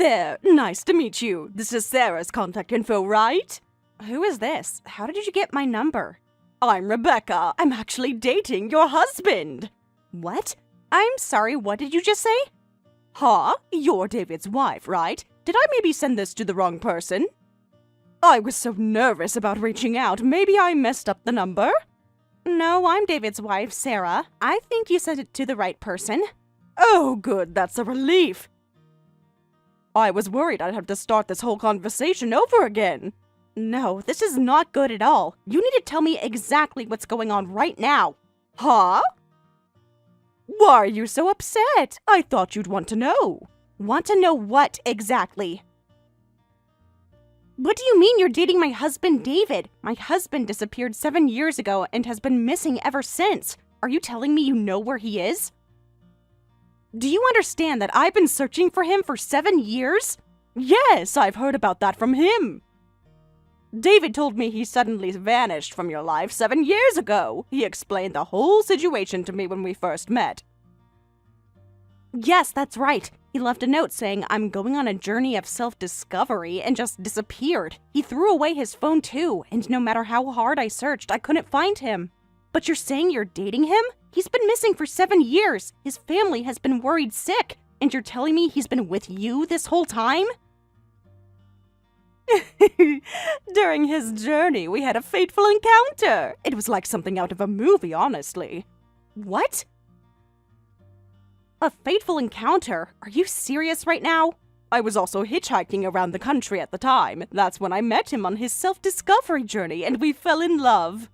there, nice to meet you. This is Sarah's contact info, right? Who is this? How did you get my number? I'm Rebecca. I'm actually dating your husband. What? I'm sorry, what did you just say? Huh? You're David's wife, right? Did I maybe send this to the wrong person? I was so nervous about reaching out, maybe I messed up the number? No, I'm David's wife, Sarah. I think you sent it to the right person. Oh, good, that's a relief. I was worried I'd have to start this whole conversation over again. No, this is not good at all. You need to tell me exactly what's going on right now. Huh? Why are you so upset? I thought you'd want to know. Want to know what exactly? What do you mean you're dating my husband, David? My husband disappeared 7 years ago and has been missing ever since. Are you telling me you know where he is? Do you understand that I've been searching for him for 7 years? Yes, I've heard about that from him. David told me he suddenly vanished from your life 7 years ago. He explained the whole situation to me when we first met. Yes, that's right. He left a note saying I'm going on a journey of self-discovery and just disappeared. He threw away his phone too, and no matter how hard I searched, I couldn't find him. But you're saying you're dating him? He's been missing for 7 years. His family has been worried sick, and you're telling me he's been with you this whole time? During his journey, we had a fateful encounter. It was like something out of a movie, honestly. What? A fateful encounter? Are you serious right now? I was also hitchhiking around the country at the time. That's when I met him on his self-discovery journey, and we fell in love.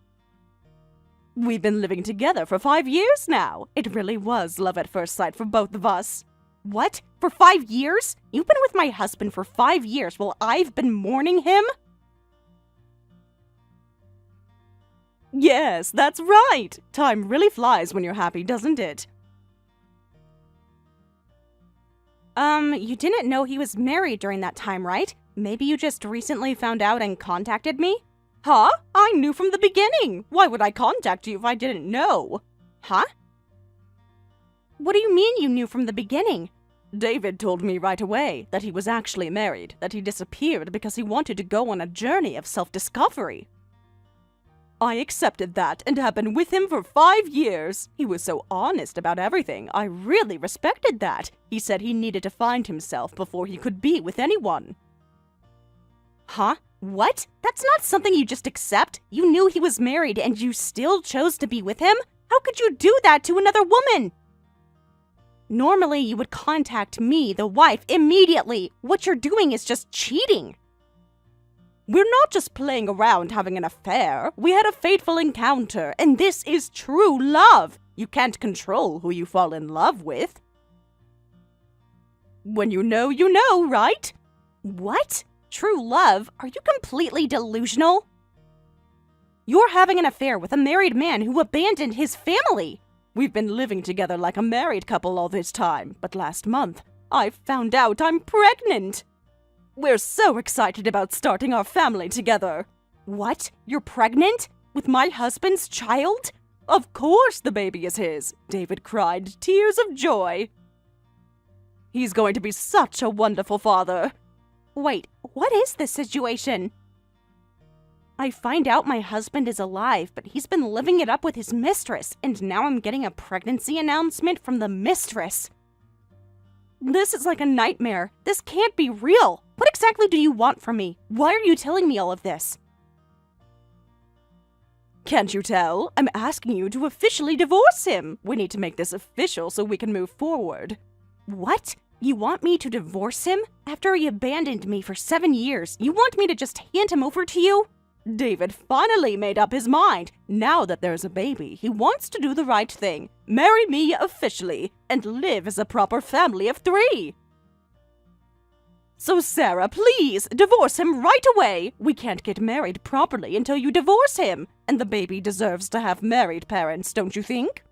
We've been living together for 5 years now. It really was love at first sight for both of us. What? For 5 years? You've been with my husband for 5 years while I've been mourning him? Yes, that's right. Time really flies when you're happy, doesn't it? You didn't know he was married during that time, right? Maybe you just recently found out and contacted me? Huh? I knew from the beginning. Why would I contact you if I didn't know? Huh? What do you mean you knew from the beginning? David told me right away that he was actually married, that he disappeared because he wanted to go on a journey of self-discovery. I accepted that and have been with him for 5 years. He was so honest about everything. I really respected that. He said he needed to find himself before he could be with anyone. Huh? What? That's not something you just accept. You knew he was married and you still chose to be with him? How could you do that to another woman? Normally, you would contact me, the wife, immediately. What you're doing is just cheating. We're not just playing around having an affair. We had a fateful encounter, and this is true love. You can't control who you fall in love with. When you know, right? What? True love? Are you completely delusional? You're having an affair with a married man who abandoned his family. We've been living together like a married couple all this time, but last month, I found out I'm pregnant. We're so excited about starting our family together. What? You're pregnant? With my husband's child? Of course the baby is his. David cried tears of joy. He's going to be such a wonderful father. Wait, what is this situation? I find out my husband is alive, but he's been living it up with his mistress, and now I'm getting a pregnancy announcement from the mistress. This is like a nightmare. This can't be real. What exactly do you want from me? Why are you telling me all of this? Can't you tell? I'm asking you to officially divorce him. We need to make this official so we can move forward. What? You want me to divorce him? After he abandoned me for 7 years, you want me to just hand him over to you? David finally made up his mind. Now that there's a baby, he wants to do the right thing. Marry me officially and live as a proper family of 3. So Sarah, please, divorce him right away. We can't get married properly until you divorce him. And the baby deserves to have married parents, don't you think?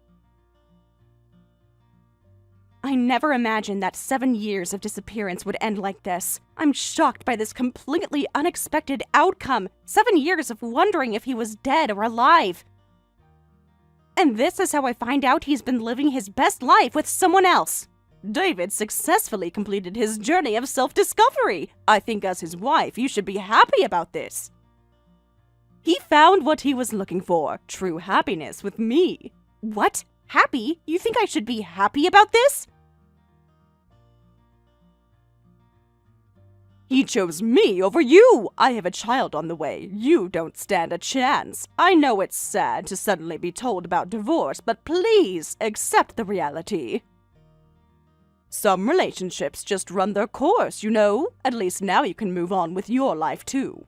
I never imagined that 7 years of disappearance would end like this. I'm shocked by this completely unexpected outcome. 7 years of wondering if he was dead or alive. And this is how I find out he's been living his best life with someone else. David successfully completed his journey of self-discovery. I think as his wife, you should be happy about this. He found what he was looking for, true happiness with me. What? Happy? You think I should be happy about this? He chose me over you! I have a child on the way. You don't stand a chance. I know it's sad to suddenly be told about divorce, but please accept the reality. Some relationships just run their course, you know? At least now you can move on with your life too.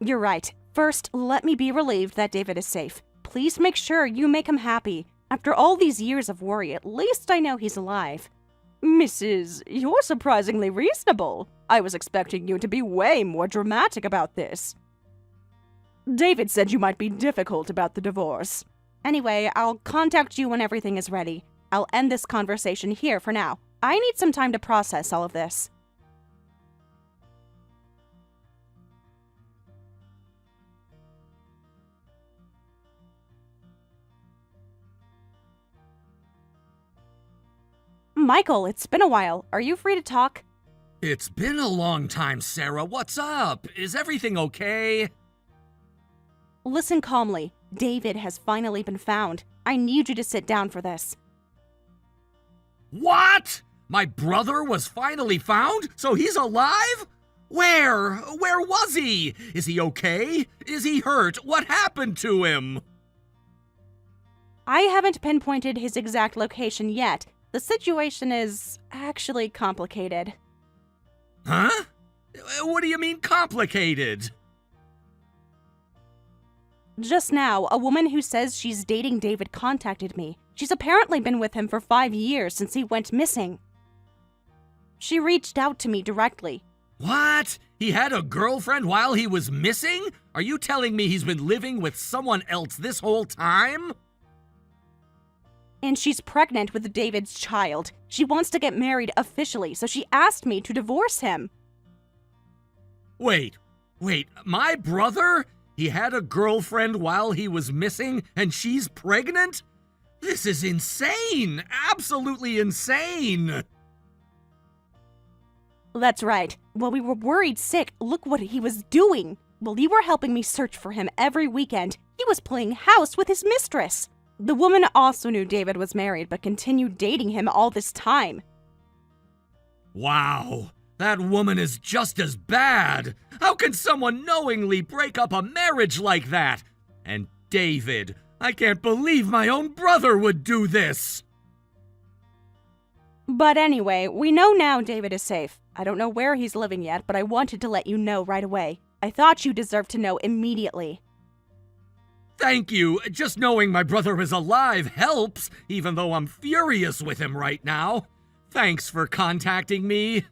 You're right. First, let me be relieved that David is safe. Please make sure you make him happy. After all these years of worry, at least I know he's alive. Mrs., you're surprisingly reasonable. I was expecting you to be way more dramatic about this. David said you might be difficult about the divorce. Anyway, I'll contact you when everything is ready. I'll end this conversation here for now. I need some time to process all of this. Michael, it's been a while. Are you free to talk? It's been a long time, Sarah. What's up? Is everything okay? Listen calmly. David has finally been found. I need you to sit down for this. What? My brother was finally found? So he's alive? Where? Where was he? Is he okay? Is he hurt? What happened to him? I haven't pinpointed his exact location yet. The situation is actually complicated. Huh? What do you mean complicated? Just now, a woman who says she's dating David contacted me. She's apparently been with him for 5 years since he went missing. She reached out to me directly. What? He had a girlfriend while he was missing? Are you telling me he's been living with someone else this whole time? And she's pregnant with David's child. She wants to get married officially, so she asked me to divorce him. Wait, my brother? He had a girlfriend while he was missing, and she's pregnant? This is insane! Absolutely insane! That's right. While we were worried sick, look what he was doing. While you were helping me search for him every weekend, he was playing house with his mistress. The woman also knew David was married, but continued dating him all this time. Wow, that woman is just as bad. How can someone knowingly break up a marriage like that? And David, I can't believe my own brother would do this. But anyway, we know now David is safe. I don't know where he's living yet, but I wanted to let you know right away. I thought you deserved to know immediately. Thank you. Just knowing my brother is alive helps, even though I'm furious with him right now. Thanks for contacting me.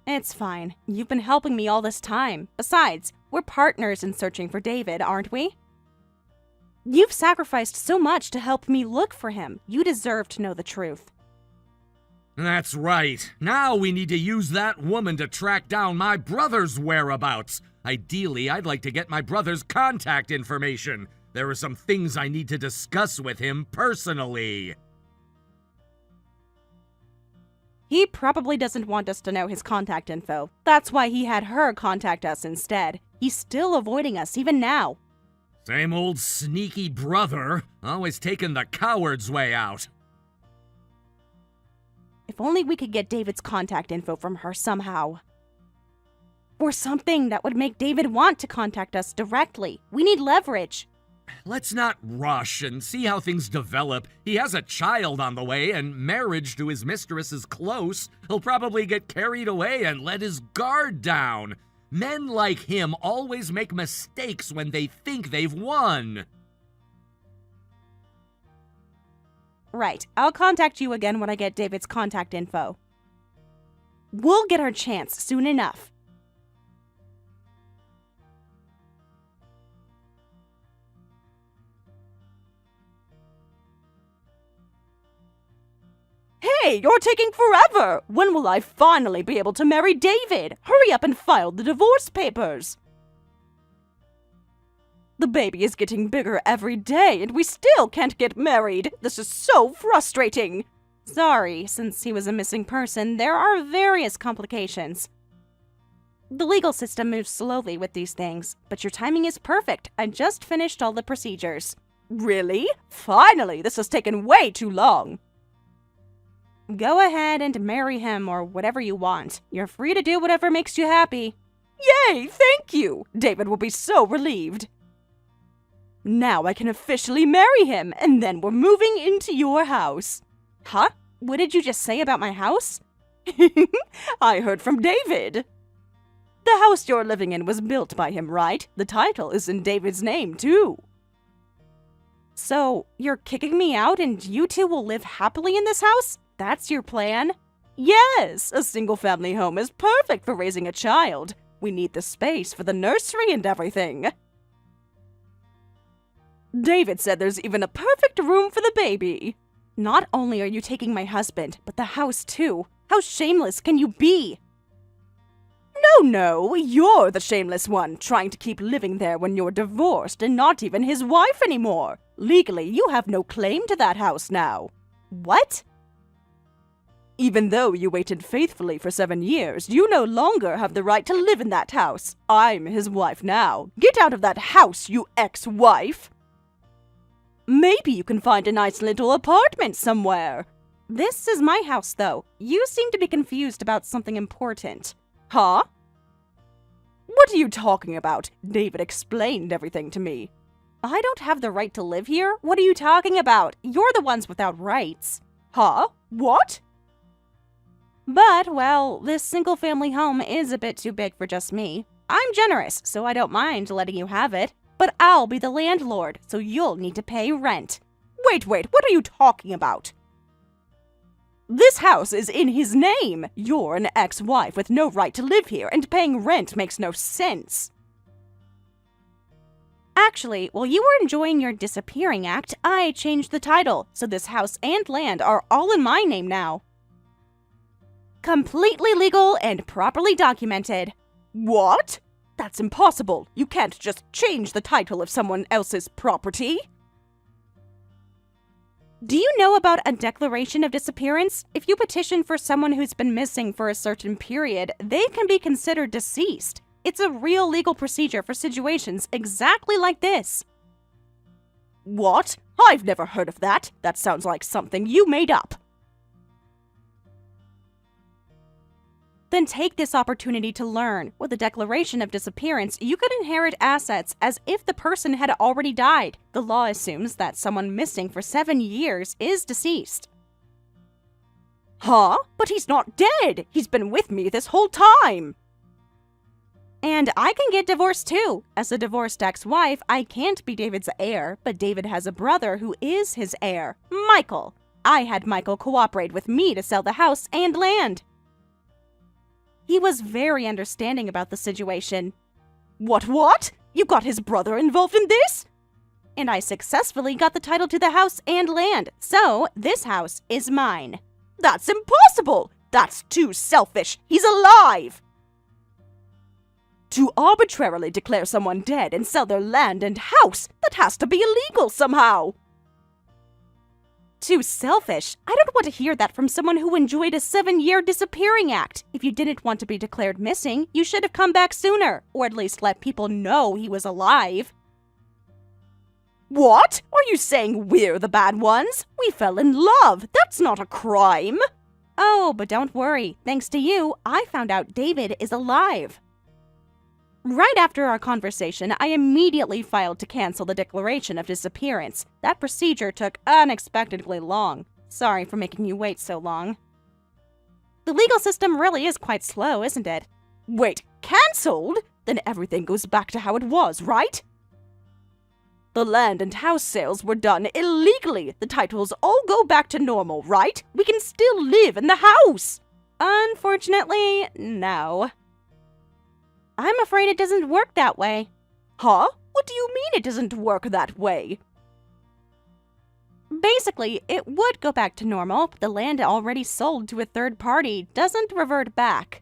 It's fine. You've been helping me all this time. Besides, we're partners in searching for David, aren't we? You've sacrificed so much to help me look for him. You deserve to know the truth. That's right. Now we need to use that woman to track down my brother's whereabouts. Ideally, I'd like to get my brother's contact information. There are some things I need to discuss with him personally. He probably doesn't want us to know his contact info. That's why he had her contact us instead. He's still avoiding us even now. Same old sneaky brother, always taking the coward's way out. If only we could get David's contact info from her somehow. Or something that would make David want to contact us directly. We need leverage. Let's not rush and see how things develop. He has a child on the way, and marriage to his mistress is close. He'll probably get carried away and let his guard down. Men like him always make mistakes when they think they've won. Right. I'll contact you again when I get David's contact info. We'll get our chance soon enough. Hey, you're taking forever! When will I finally be able to marry David? Hurry up and file the divorce papers! The baby is getting bigger every day, and we still can't get married. This is so frustrating. Sorry, since he was a missing person, there are various complications. The legal system moves slowly with these things, but your timing is perfect. I just finished all the procedures. Really? Finally, this has taken way too long. Go ahead and marry him or whatever you want. You're free to do whatever makes you happy. Yay, thank you! David will be so relieved. Now I can officially marry him, and then we're moving into your house. Huh? What did you just say about my house? I heard from David. The house you're living in was built by him, right? The title is in David's name, too. So, you're kicking me out and you two will live happily in this house? That's your plan? Yes, a single-family home is perfect for raising a child. We need the space for the nursery and everything. David said there's even a perfect room for the baby. Not only are you taking my husband, but the house too. How shameless can you be? No, you're the shameless one, trying to keep living there when you're divorced and not even his wife anymore. Legally, you have no claim to that house now. What? Even though you waited faithfully for 7 years, you no longer have the right to live in that house. I'm his wife now. Get out of that house, you ex-wife! Maybe you can find a nice little apartment somewhere. This is my house, though. You seem to be confused about something important. Huh? What are you talking about? David explained everything to me. I don't have the right to live here? What are you talking about? You're the ones without rights. Huh? What? But, well, this single-family home is a bit too big for just me. I'm generous, so I don't mind letting you have it. But I'll be the landlord, so you'll need to pay rent. Wait, what are you talking about? This house is in his name. You're an ex-wife with no right to live here, and paying rent makes no sense. Actually, while you were enjoying your disappearing act, I changed the title, so this house and land are all in my name now. Completely legal and properly documented. What? That's impossible. You can't just change the title of someone else's property. Do you know about a declaration of disappearance? If you petition for someone who's been missing for a certain period, they can be considered deceased. It's a real legal procedure for situations exactly like this. What? I've never heard of that. That sounds like something you made up. Then take this opportunity to learn. With a declaration of disappearance, you could inherit assets as if the person had already died. The law assumes that someone missing for 7 years is deceased. Huh? But he's not dead! He's been with me this whole time! And I can get divorced too. As a divorced ex-wife, I can't be David's heir, but David has a brother who is his heir, Michael. I had Michael cooperate with me to sell the house and land. He was very understanding about the situation. What? You got his brother involved in this? And I successfully got the title to the house and land, so this house is mine. That's impossible! That's too selfish! He's alive! To arbitrarily declare someone dead and sell their land and house, that has to be illegal somehow! Too selfish? I don't want to hear that from someone who enjoyed a 7-year disappearing act. If you didn't want to be declared missing, you should have come back sooner, or at least let people know he was alive. What? Are you saying we're the bad ones? We fell in love. That's not a crime. Oh, but don't worry. Thanks to you, I found out David is alive. Right after our conversation, I immediately filed to cancel the declaration of disappearance. That procedure took unexpectedly long. Sorry for making you wait so long. The legal system really is quite slow, isn't it? Wait, cancelled? Then everything goes back to how it was, right? The land and house sales were done illegally. The titles all go back to normal, right? We can still live in the house. Unfortunately, no. I'm afraid it doesn't work that way. Huh? What do you mean it doesn't work that way? Basically, it would go back to normal, but the land already sold to a third party doesn't revert back.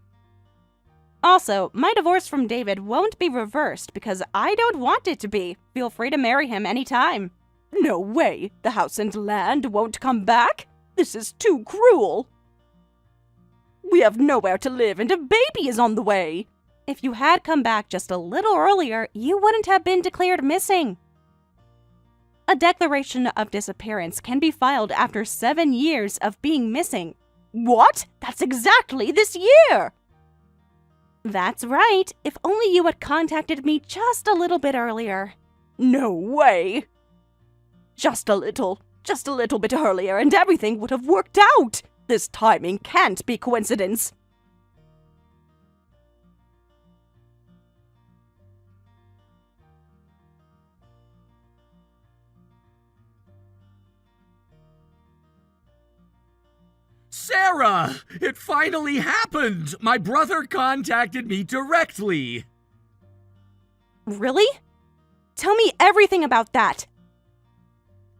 Also, my divorce from David won't be reversed because I don't want it to be. Feel free to marry him anytime. No way! The house and land won't come back? This is too cruel. We have nowhere to live and a baby is on the way. If you had come back just a little earlier, you wouldn't have been declared missing. A declaration of disappearance can be filed after 7 years of being missing. What? That's exactly this year! That's right. If only you had contacted me just a little bit earlier. No way! Just a little bit earlier and everything would have worked out! This timing can't be coincidence. Sarah! It finally happened! My brother contacted me directly! Really? Tell me everything about that.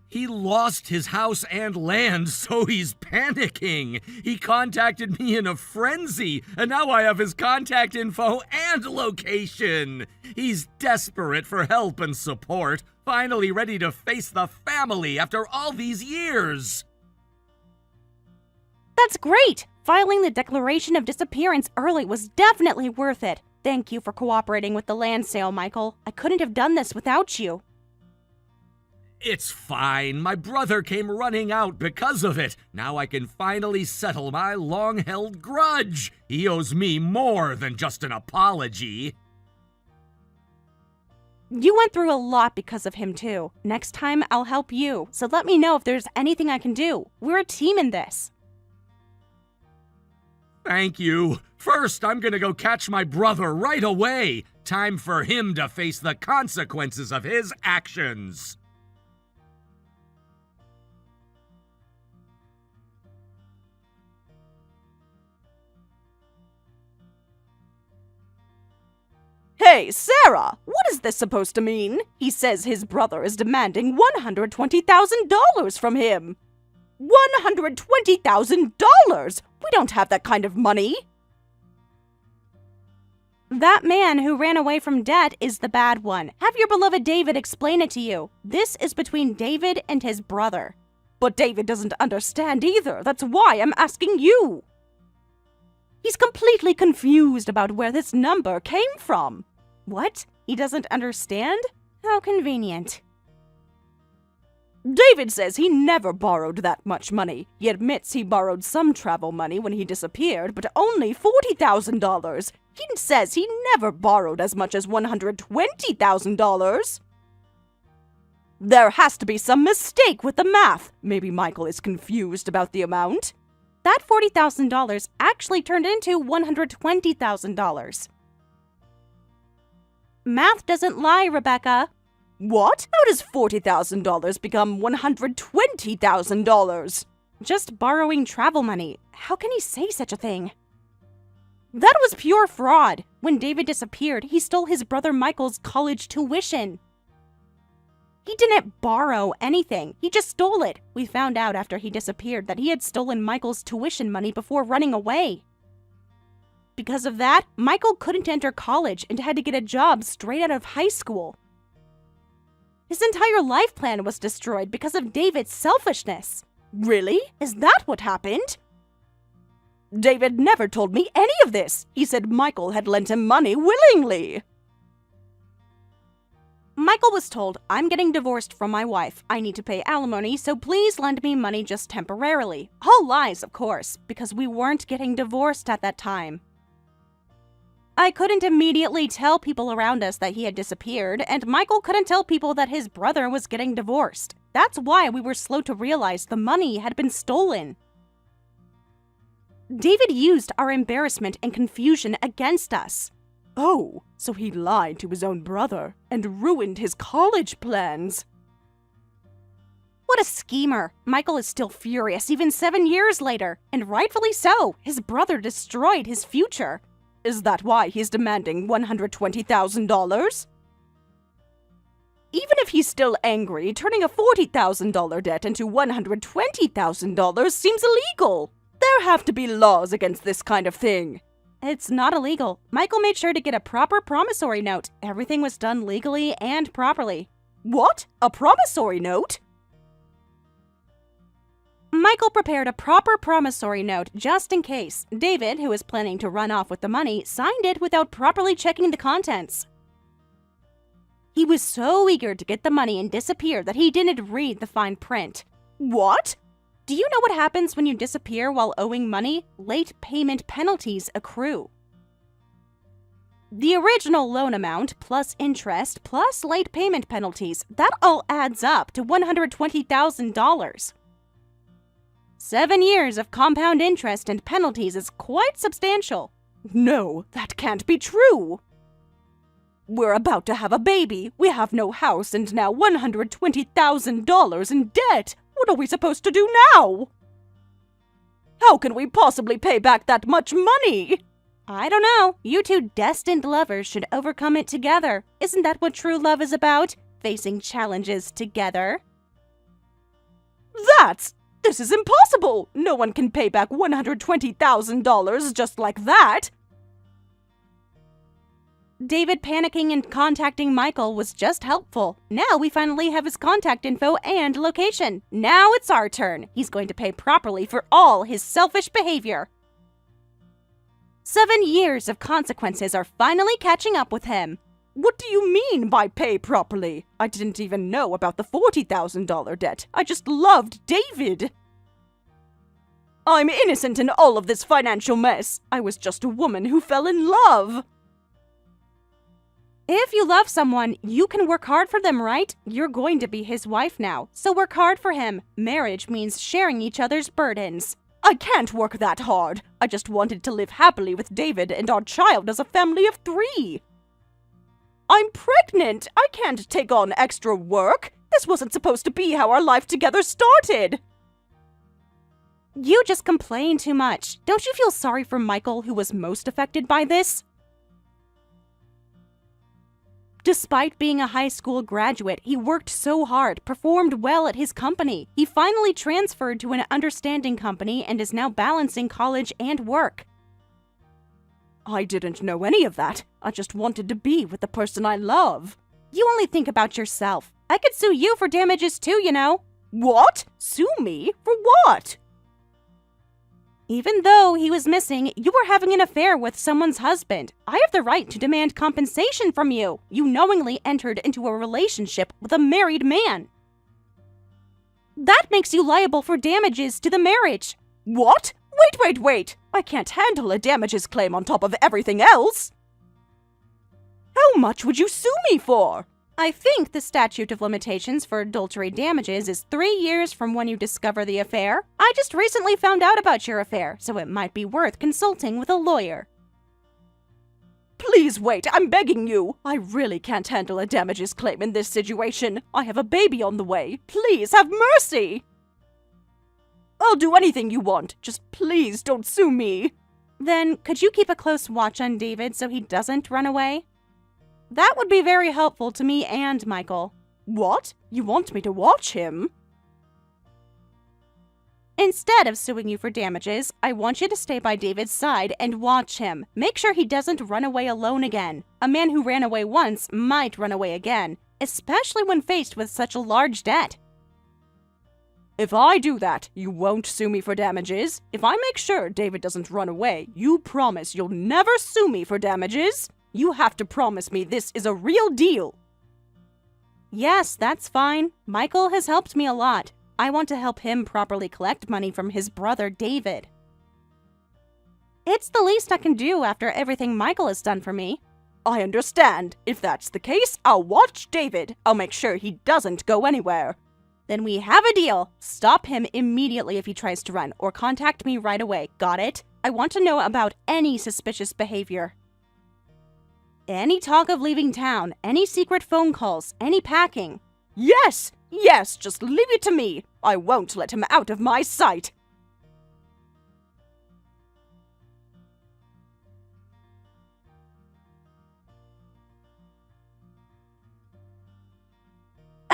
He lost his house and land, so he's panicking. He contacted me in a frenzy, and now I have his contact info and location. He's desperate for help and support, finally ready to face the family after all these years. That's great! Filing the declaration of disappearance early was definitely worth it. Thank you for cooperating with the land sale, Michael. I couldn't have done this without you. It's fine. My brother came running out because of it. Now I can finally settle my long-held grudge. He owes me more than just an apology. You went through a lot because of him, too. Next time, I'll help you, so let me know if there's anything I can do. We're a team in this. Thank you. First, I'm gonna go catch my brother right away. Time for him to face the consequences of his actions. Hey, Sarah! What is this supposed to mean? He says his brother is demanding $120,000 from him. $120,000! We don't have that kind of money. That man who ran away from debt is the bad one. Have your beloved David explain it to you. This is between David and his brother. But David doesn't understand either. That's why I'm asking you. He's completely confused about where this number came from. What? He doesn't understand? How convenient. David says he never borrowed that much money. He admits he borrowed some travel money when he disappeared, but only $40,000. He says he never borrowed as much as $120,000. There has to be some mistake with the math. Maybe Michael is confused about the amount. That $40,000 actually turned into $120,000. Math doesn't lie, Rebecca. What? How does $40,000 become $120,000? Just borrowing travel money. How can he say such a thing? That was pure fraud. When David disappeared, he stole his brother Michael's college tuition. He didn't borrow anything. He just stole it. We found out after he disappeared that he had stolen Michael's tuition money before running away. Because of that, Michael couldn't enter college and had to get a job straight out of high school. His entire life plan was destroyed because of David's selfishness. Really? Is that what happened? David never told me any of this. He said Michael had lent him money willingly. Michael was told, I'm getting divorced from my wife. I need to pay alimony, so please lend me money just temporarily. All lies, of course, because we weren't getting divorced at that time. I couldn't immediately tell people around us that he had disappeared, and Michael couldn't tell people that his brother was getting divorced. That's why we were slow to realize the money had been stolen. David used our embarrassment and confusion against us. Oh, so he lied to his own brother and ruined his college plans. What a schemer. Michael is still furious even 7 years later, and rightfully so. His brother destroyed his future. Is that why he's demanding $120,000? Even if he's still angry, turning a $40,000 debt into $120,000 seems illegal. There have to be laws against this kind of thing. It's not illegal. Michael made sure to get a proper promissory note. Everything was done legally and properly. What? A promissory note? Michael prepared a proper promissory note just in case. David, who was planning to run off with the money, signed it without properly checking the contents. He was so eager to get the money and disappear that he didn't read the fine print. What? Do you know what happens when you disappear while owing money? Late payment penalties accrue. The original loan amount, plus interest, plus late payment penalties, that all adds up to $120,000. 7 years of compound interest and penalties is quite substantial. No, that can't be true. We're about to have a baby. We have no house and now $120,000 in debt. What are we supposed to do now? How can we possibly pay back that much money? I don't know. You two destined lovers should overcome it together. Isn't that what true love is about? Facing challenges together. This is impossible! No one can pay back $120,000 just like that! David panicking and contacting Michael was just helpful. Now we finally have his contact info and location. Now it's our turn. He's going to pay properly for all his selfish behavior. 7 years of consequences are finally catching up with him. What do you mean by pay properly? I didn't even know about the $40,000 debt. I just loved David. I'm innocent in all of this financial mess. I was just a woman who fell in love. If you love someone, you can work hard for them, right? You're going to be his wife now, so work hard for him. Marriage means sharing each other's burdens. I can't work that hard. I just wanted to live happily with David and our child as a family of 3. I'm pregnant! I can't take on extra work! This wasn't supposed to be how our life together started! You just complain too much. Don't you feel sorry for Michael, who was most affected by this? Despite being a high school graduate, he worked so hard, performed well at his company. He finally transferred to an understanding company and is now balancing college and work. I didn't know any of that. I just wanted to be with the person I love. You only think about yourself. I could sue you for damages too, you know. What? Sue me? For what? Even though he was missing, you were having an affair with someone's husband. I have the right to demand compensation from you. You knowingly entered into a relationship with a married man. That makes you liable for damages to the marriage. What? Wait! I can't handle a damages claim on top of everything else. How much would you sue me for? I think the statute of limitations for adultery damages is 3 years from when you discover the affair. I just recently found out about your affair, so it might be worth consulting with a lawyer. Please wait, I'm begging you. I really can't handle a damages claim in this situation. I have a baby on the way. Please have mercy. I'll do anything you want. Just please don't sue me. Then could you keep a close watch on David so he doesn't run away? That would be very helpful to me and Michael. What? You want me to watch him? Instead of suing you for damages, I want you to stay by David's side and watch him. Make sure he doesn't run away alone again. A man who ran away once might run away again, especially when faced with such a large debt. If I do that, you won't sue me for damages? If I make sure David doesn't run away, you promise you'll never sue me for damages? You have to promise me this is a real deal. Yes, that's fine. Michael has helped me a lot. I want to help him properly collect money from his brother David. It's the least I can do after everything Michael has done for me. I understand. If that's the case, I'll watch David. I'll make sure he doesn't go anywhere. Then we have a deal. Stop him immediately if he tries to run, or contact me right away. Got it? I want to know about any suspicious behavior. Any talk of leaving town, any secret phone calls, any packing. Yes, just leave it to me. I won't let him out of my sight.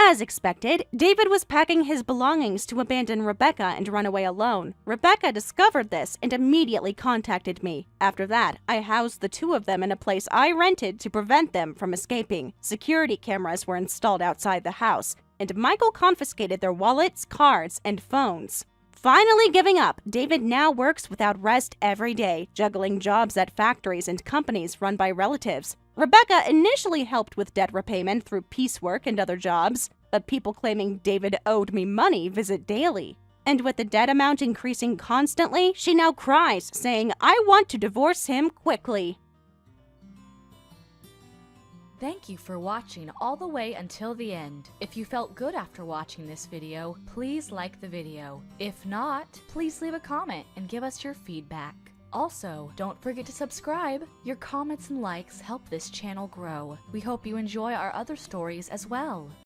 As expected, David was packing his belongings to abandon Rebecca and run away alone. Rebecca discovered this and immediately contacted me. After that, I housed the two of them in a place I rented to prevent them from escaping. Security cameras were installed outside the house, and Michael confiscated their wallets, cards, and phones. Finally giving up, David now works without rest every day, juggling jobs at factories and companies run by relatives. Rebecca initially helped with debt repayment through piecework and other jobs, but people claiming David owed me money visit daily. And with the debt amount increasing constantly, she now cries, saying, "I want to divorce him quickly." Thank you for watching all the way until the end. If you felt good after watching this video, please like the video. If not, please leave a comment and give us your feedback. Also, don't forget to subscribe. Your comments and likes help this channel grow. We hope you enjoy our other stories as well.